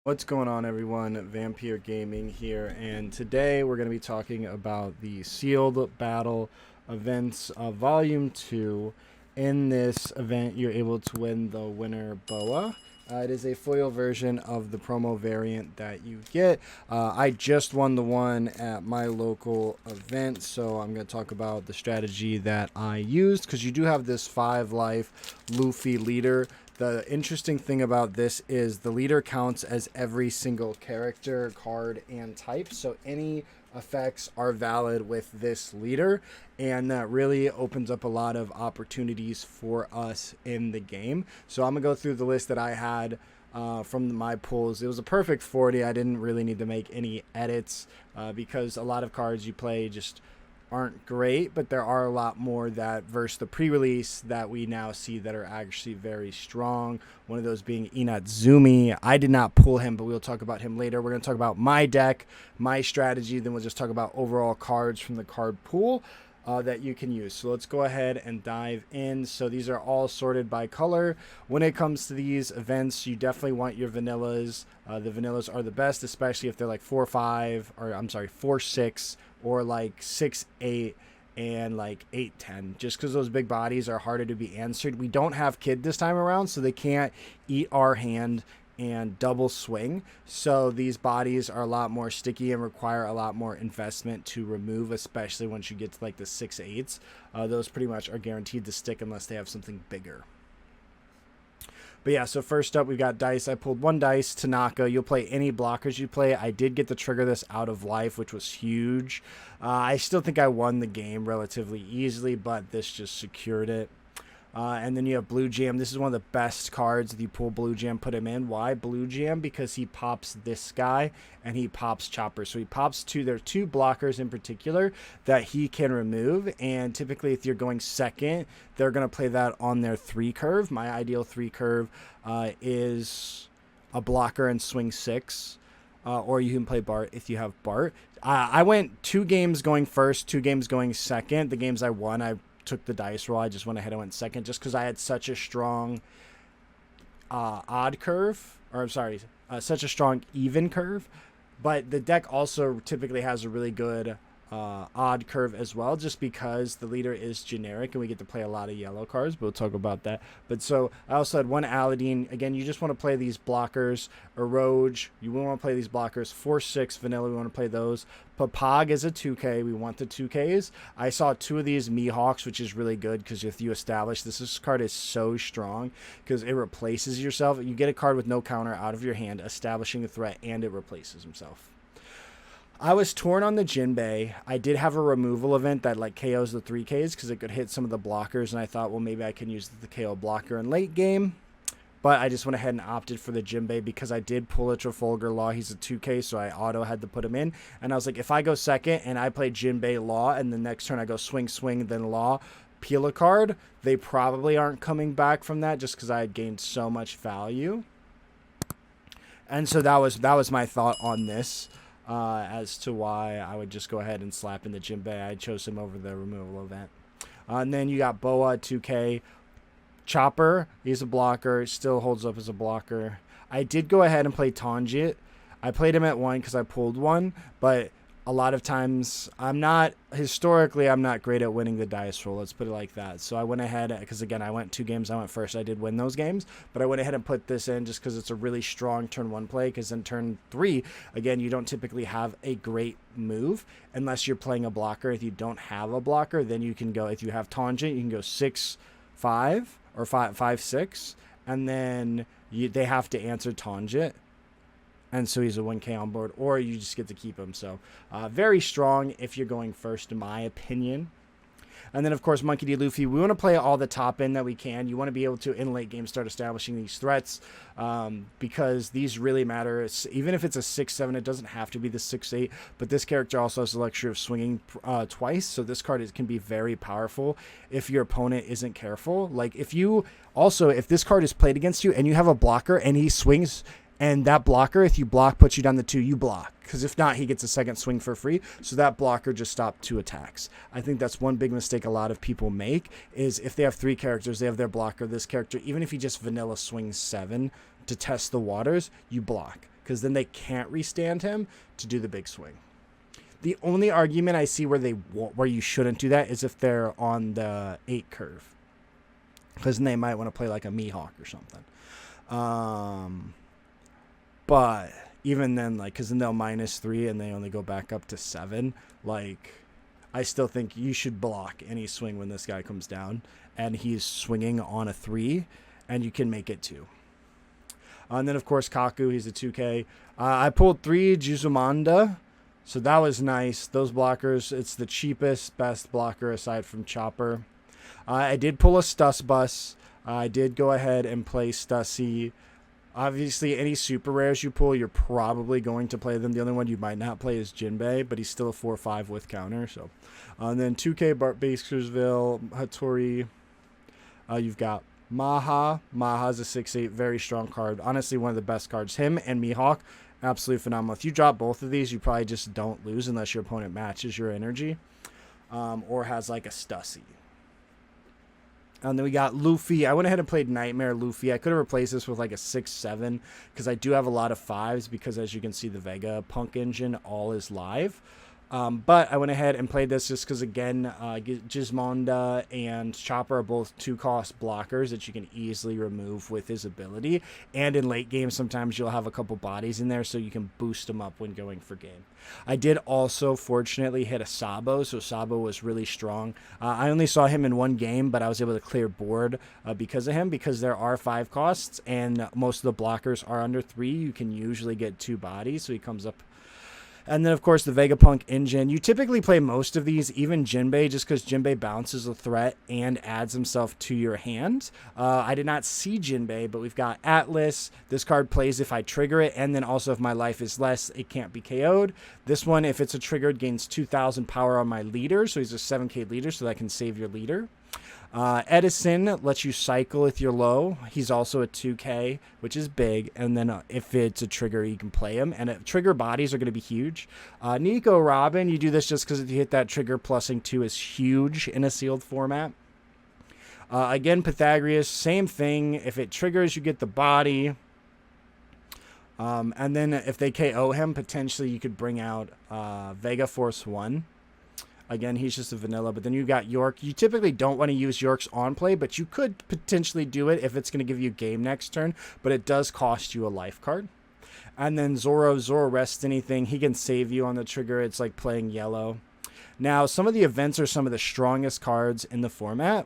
What's going on, everyone? Vampyr Gaming here, and today we're going to be talking about the Sealed Battle Events Volume 2. In this event, you're able to win the winner Boa. It is a foil version of the promo variant that you get. I just won the one at my local event, so I'm going to talk about the strategy that I used, because you do have this 5-life Luffy leader. The interesting thing about this is the leader counts as every single character, card, and type. So any effects are valid with this leader, and that really opens up a lot of opportunities for us in the game. So I'm going to go through the list that I had from my pulls. It was a perfect 40. I didn't really need to make any edits because a lot of cards you play just aren't great, but there are a lot more that versus the pre-release that we now see that are actually very strong. One of those being Inatsumi. I did not pull him, but we'll talk about him later. We're going to talk about my deck, my strategy, then we'll just talk about overall cards from the card pool that you can use. So let's go ahead and dive in. So these are all sorted by color. When it comes to these events, you definitely want your vanillas. The vanillas are the best, especially if they're like 4-5, or I'm sorry, 4-6, or like 6-8 and like 8-10, just because those big bodies are harder to be answered. We don't have Kid this time around, so they can't eat our hand and double swing. So these bodies are a lot more sticky and require a lot more investment to remove, especially once you get to like the 6-8s. Those pretty much are guaranteed to stick unless they have something bigger. But yeah, so first up, we've got dice. I pulled one dice, Tanaka. You'll play any blockers you play. I did get to trigger this out of life, which was huge. I still think I won the game relatively easily, but this just secured it. And then you have Blue Jam. This is one of the best cards. If you pull Blue Jam, put him in. Why Blue Jam? Because he pops this guy and he pops Chopper. So he pops two. There are two blockers in particular that he can remove. And typically, if you're going second, they're going to play that on their 3 curve. My ideal 3 curve is a blocker and swing 6. Or you can play Bart if you have Bart. I went 2 games going first, 2 games going second. The games I won, I took the dice roll. I just went ahead and went second just because I had such a strong odd curve, or I'm sorry, such a strong even curve. But the deck also typically has a really good odd curve as well, just because the leader is generic and we get to play a lot of yellow cards, but we'll talk about that. But so I also had one Aladdin. Again, you just want to play these blockers. Eroge, you want to play these blockers. 4-6 vanilla, we want to play those. Papag is a 2K. We want the 2Ks. I saw 2 of these Mihawks, which is really good because if you establish this card is so strong because it replaces yourself. You get a card with no counter out of your hand, establishing a threat, and it replaces himself. I was torn on the Jinbei. I did have a removal event that like KOs the 3Ks because it could hit some of the blockers, and I thought, well, maybe I can use the KO blocker in late game. But I just went ahead and opted for the Jinbei because I did pull a Trafalgar Law. He's a 2K, so I auto had to put him in. And I was like, if I go second and I play Jinbei Law, and the next turn I go swing, then Law, peel a card, they probably aren't coming back from that just because I had gained so much value. And so that was my thought on this. As to why I would just go ahead and slap in the Jinbei. I chose him over the removal event. And then you got Boa 2K. Chopper, he's a blocker. Still holds up as a blocker. I did go ahead and play Tanjit. I played him at 1 because I pulled 1, but a lot of times I'm not great at winning the dice roll. Let's put it like that. So I went ahead, because again, I went 2 games. I went first. I did win those games, but I went ahead and put this in just because it's a really strong turn 1 play, because in turn 3, again, you don't typically have a great move unless you're playing a blocker. If you don't have a blocker, then you can go, if you have Tangent, you can go 6-5 or 5-6, and then they have to answer Tangent. And so he's a 1K on board, or you just get to keep him. So very strong if you're going first, in my opinion. And then, of course, Monkey D. Luffy. We want to play all the top end that we can. You want to be able to, in late game, start establishing these threats because these really matter. Even if it's a 6-7, it doesn't have to be the 6-8. But this character also has the luxury of swinging twice. So this card can be very powerful if your opponent isn't careful. Like if this card is played against you and you have a blocker and he swings, and that blocker, if you block, puts you down to 2, you block. Because if not, he gets a second swing for free. So that blocker just stopped 2 attacks. I think that's one big mistake a lot of people make, is if they have 3 characters, they have their blocker. This character, even if he just vanilla swings 7 to test the waters, you block. because then they can't restand him to do the big swing. The only argument I see where you shouldn't do that is if they're on the 8 curve, because then they might want to play like a Mihawk or something. But even then, like, because then they'll -3 and they only go back up to 7. Like, I still think you should block any swing when this guy comes down and he's swinging on a 3, and you can make it 2. And then, of course, Kaku, he's a 2K. I pulled 3 Juzumanda, so that was nice. Those blockers, it's the cheapest, best blocker aside from Chopper. I did pull a Stus Bus. I did go ahead and play Stussy. Obviously, any super rares you pull, you're probably going to play them. The only one you might not play is Jinbei, but he's still a 4/5 with counter. So, and then 2K Bakersville, Hattori. You've got Maha. Maha's a 6/8, very strong card. Honestly, one of the best cards. Him and Mihawk, absolutely phenomenal. If you drop both of these, you probably just don't lose unless your opponent matches your energy, or has like a Stussy. And then we got Luffy. I went ahead and played Nightmare Luffy. I could have replaced this with like a 6/7 because I do have a lot of 5s because, as you can see, the Vega Punk engine all is live. But I went ahead and played this just because, again, Gizmonda and Chopper are both 2-cost blockers that you can easily remove with his ability. And in late game, sometimes you'll have a couple bodies in there so you can boost them up when going for game. I did also, fortunately, hit a Sabo, so Sabo was really strong. I only saw him in 1 game, but I was able to clear board because of him, because there are 5 costs, and most of the blockers are under 3. You can usually get 2 bodies, so he comes up. And then, of course, the Vegapunk engine. You typically play most of these, even Jinbei, just because Jinbei bounces a threat and adds himself to your hand. I did not see Jinbei, but we've got Atlas. This card plays if I trigger it, and then also if my life is less, it can't be KO'd. This one, if it's a triggered, gains 2,000 power on my leader, so he's a 7K leader, so that can save your leader. Edison lets you cycle if you're low. He's also a 2K, which is big. And then if it's a trigger, you can play him. And trigger bodies are going to be huge. Nico Robin, you do this just because if you hit that trigger, plussing 2 is huge in a sealed format. Again, Pythagoras, same thing. If it triggers, you get the body. And then if they KO him, potentially you could bring out Vega Force 1. Again, he's just a vanilla, but then you got York. You typically don't want to use York's on play, but you could potentially do it if it's going to give you game next turn, but it does cost you a life card. And then Zoro rests anything. He can save you on the trigger. It's like playing yellow. Now, some of the events are some of the strongest cards in the format.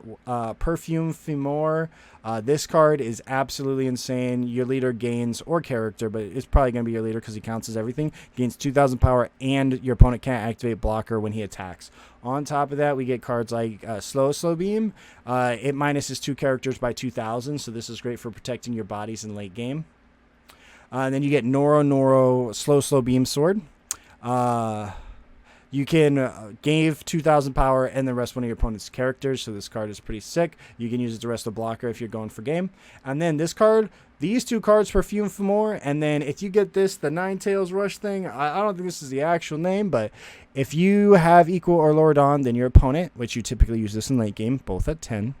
Perfume Fimor. This card is absolutely insane. Your leader gains, or character, but it's probably going to be your leader because he counts as everything, gains 2,000 power, and your opponent can't activate blocker when he attacks. On top of that, we get cards like Slow Beam. It minuses 2 characters by 2,000, so this is great for protecting your bodies in late game. And then you get Noro Slow Beam Sword. You can give 2,000 power and then rest one of your opponent's characters, so this card is pretty sick. You can use it to rest a blocker if you're going for game. And then this card, these 2 cards, Perfume Fimor, and then if you get this, the Nine Tails Rush thing, I don't think this is the actual name, but if you have equal or lower Dawn than your opponent, which you typically use this in late game, both at 10,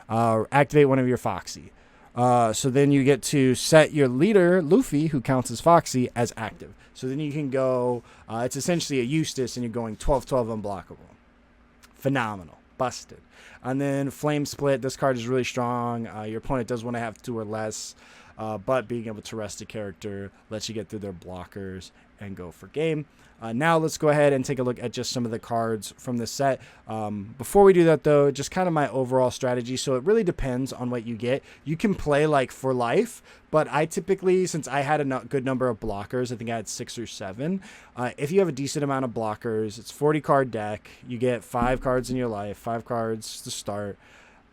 activate one of your Foxy. So then you get to set your leader, Luffy, who counts as Foxy, as active. So then you can go, it's essentially a Eustace, and you're going 12/12 unblockable. Phenomenal. Busted. And then Flame Split. This card is really strong. Your opponent does want to have 2 or less, but being able to rest a character lets you get through their blockers and go for game. Now let's go ahead and take a look at just some of the cards from this set. Before we do that, though, just kind of my overall strategy. So it really depends on what you get. You can play like for life, but I typically, since I had a good number of blockers, I think I had 6 or 7. If you have a decent amount of blockers, it's 40-card deck. You get 5 cards in your life, 5 cards to start.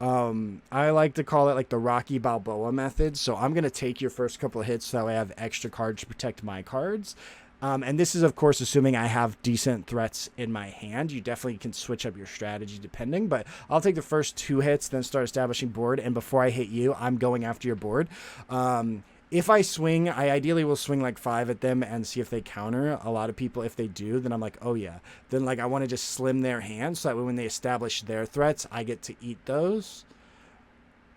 I like to call it like the Rocky Balboa method. So I'm going to take your first couple of hits so that way I have extra cards to protect my cards. And this is, of course, assuming I have decent threats in my hand. You definitely can switch up your strategy depending, but I'll take the first 2 hits, then start establishing board. And before I hit you, I'm going after your board. If I swing, I ideally will swing like 5 at them and see if they counter. A lot of people, if they do, then I'm like, oh yeah. Then like I want to just slim their hand so that when they establish their threats, I get to eat those.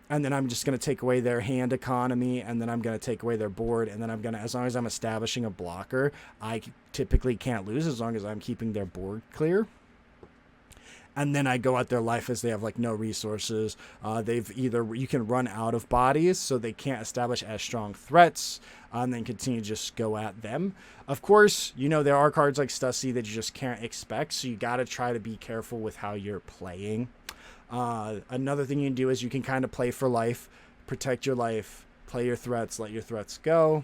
and then I'm just going to take away their hand economy, and then I'm going to take away their board, and then I'm going to, as long as I'm establishing a blocker, I typically can't lose as long as I'm keeping their board clear. And then I go at their life as they have like no resources. You can run out of bodies, so they can't establish as strong threats, and then continue to just go at them. Of course, there are cards like Stussy that you just can't expect, so you got to try to be careful with how you're playing. Another thing you can do is you can kind of play for life, protect your life, play your threats, let your threats go,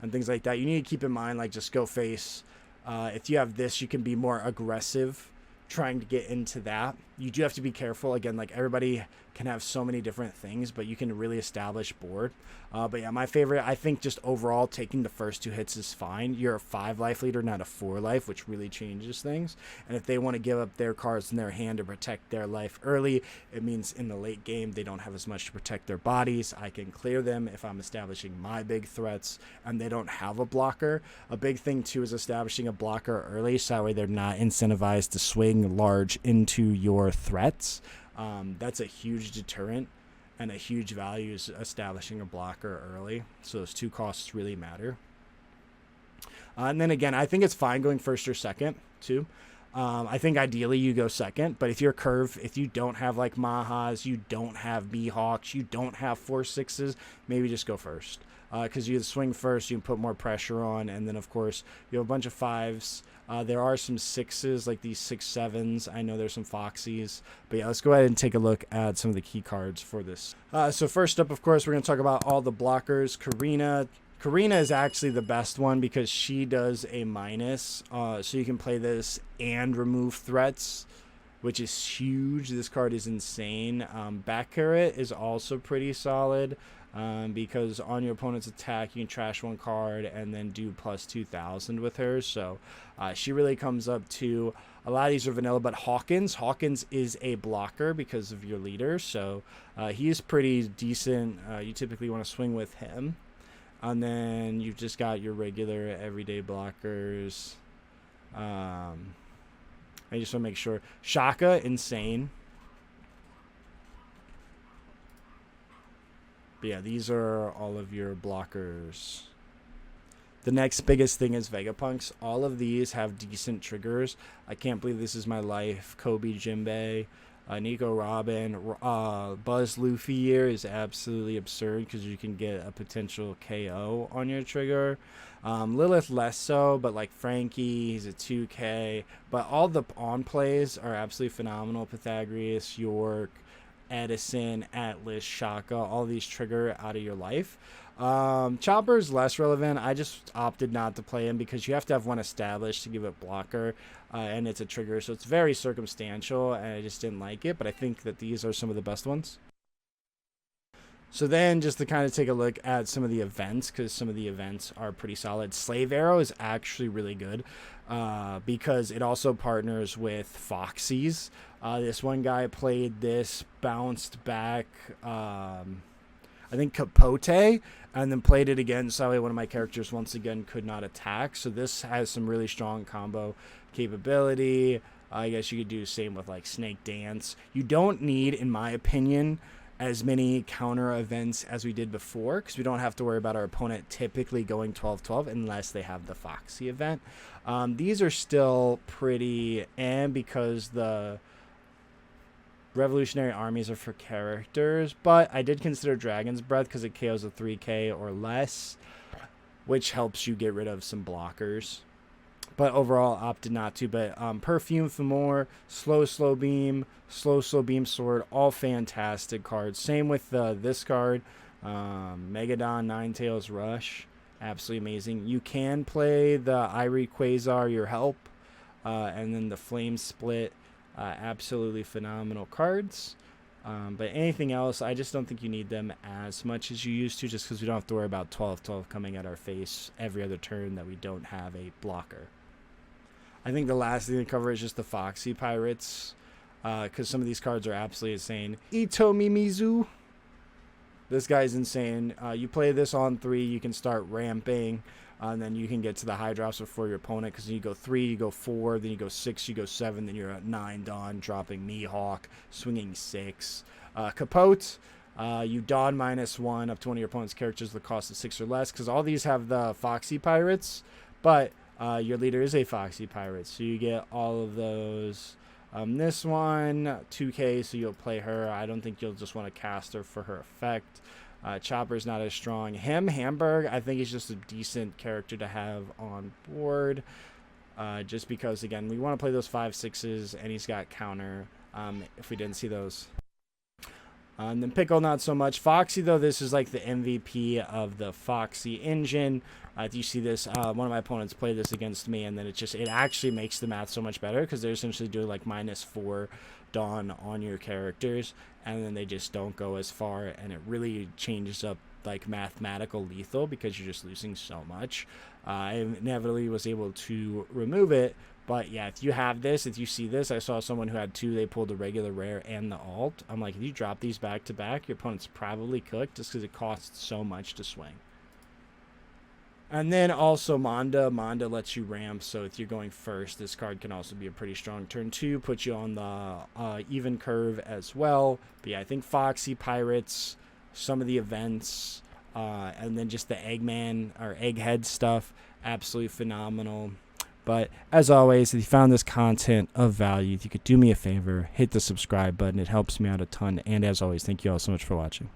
and things like that. You need to keep in mind, like, just go face. If you have this, you can be more aggressive trying to get into that. You do have to be careful. Again, like, everybody can have so many different things, but you can really establish board. But yeah, my favorite, I think just overall taking the first 2 hits is fine. You're a 5 life leader, not a 4 life, which really changes things. And if they want to give up their cards in their hand to protect their life early, it means in the late game they don't have as much to protect their bodies. I can clear them if I'm establishing my big threats and they don't have a blocker. A big thing too is establishing a blocker early, so that way they're not incentivized to swing large into your threats. That's a huge deterrent, and a huge value is establishing a blocker early. So those 2 costs really matter. And then again, I think it's fine going first or second too. I think ideally you go second, but if you're curve, if you don't have like Mahas, you don't have Mihawks, you don't have 4/6s, maybe just go first. Because you swing first, you can put more pressure on, and then of course you have a bunch of 5s. There are some 6s, like these 6/7s. I know there's some Foxies, but yeah, let's go ahead and take a look at some of the key cards for this. So first up, of course, we're going to talk about all the blockers. Karina is actually the best one because she does a minus, so you can play this and remove threats, which is huge. This card is insane. Back Carrot is also pretty solid. Because on your opponent's attack, you can trash 1 card and then do plus 2,000 with her. So she really comes up to, a lot of these are vanilla, but Hawkins is a blocker because of your leader. So he's pretty decent. You typically want to swing with him. And then you've just got your regular everyday blockers. I just want to make sure. Shaka, insane. But yeah, these are all of your blockers. The next biggest thing is Vegapunks. All of these have decent triggers. I can't believe this is my life. Kobe Jinbei, Nico Robin, Buzz Luffy here is absolutely absurd because you can get a potential KO on your trigger. Lilith less so, but like Frankie, he's a 2K. But all the on plays are absolutely phenomenal. Pythagoras, York, Edison, Atlas, Shaka, all these trigger out of your life. Chopper is less relevant. I just opted not to play him because you have to have one established to give it blocker, and it's a trigger, so it's very circumstantial, and I just didn't like it, but I think that these are some of the best ones. So then just to kind of take a look at some of the events, because some of the events are pretty solid. Slave Arrow is actually really good because it also partners with Foxies. This one guy played this, bounced back, I think Capote, and then played it again, so that way one of my characters once again could not attack. So this has some really strong combo capability. I guess you could do the same with like Snake Dance. You don't need, in my opinion, as many counter events as we did before, because we don't have to worry about our opponent typically going 12-12 unless they have the Foxy event. These are still pretty, and because the Revolutionary Armies are for characters, but I did consider Dragon's Breath because it KOs a 3K or less, which helps you get rid of some blockers. But overall, opted not to. But Perfume Fomor, Slow Beam, Slow Beam Sword, all fantastic cards. Same with this card, Megadon, Ninetales Rush, absolutely amazing. You can play the Irie Quasar, your help, and then the Flame Split, absolutely phenomenal cards. But anything else, I just don't think you need them as much as you used to, just because we don't have to worry about 12-12 coming at our face every other turn that we don't have a blocker. I think the last thing to cover is just the Foxy Pirates, because some of these cards are absolutely insane. Ito Mimizu. This guy's insane. You play this on 3, you can start ramping, and then you can get to the high drops before your opponent, because you go 3, you go 4, then you go 6, you go 7, then you're at 9 Dawn, dropping Mihawk, swinging 6. Capote, You Dawn -1 up to one of your opponent's characters with a cost of 6 or less, because all these have the Foxy Pirates, but your leader is a Foxy Pirate, so you get all of those. This one, 2k, so you'll play her. I don't think you'll just want to cast her for her effect. Chopper's not as strong. Hamburg, I think, is just a decent character to have on board. Just because, again, we want to play those 5/6s, and he's got counter if we didn't see those. And then Pickle, not so much. Foxy, though, this is like the MVP of the Foxy engine. If you see this, one of my opponents played this against me, and then it actually makes the math so much better, because they're essentially doing like -4 Dawn on your characters, and then they just don't go as far, and it really changes up like mathematical lethal, because you're just losing so much. I inevitably was able to remove it, but yeah, if you have this, if you see this, I saw someone who had 2, they pulled the regular rare and the alt. I'm like, if you drop these back to back, your opponent's probably cooked, just because it costs so much to swing. And then also Manda lets you ramp, so if you're going first, this card can also be a pretty strong turn 2, put you on the even curve as well. But yeah, I think Foxy Pirates, some of the events, and then just the Eggman or Egghead stuff, absolutely phenomenal. But as always, if you found this content of value, if you could do me a favor, hit the subscribe button. It helps me out a ton. And as always, thank you all so much for watching.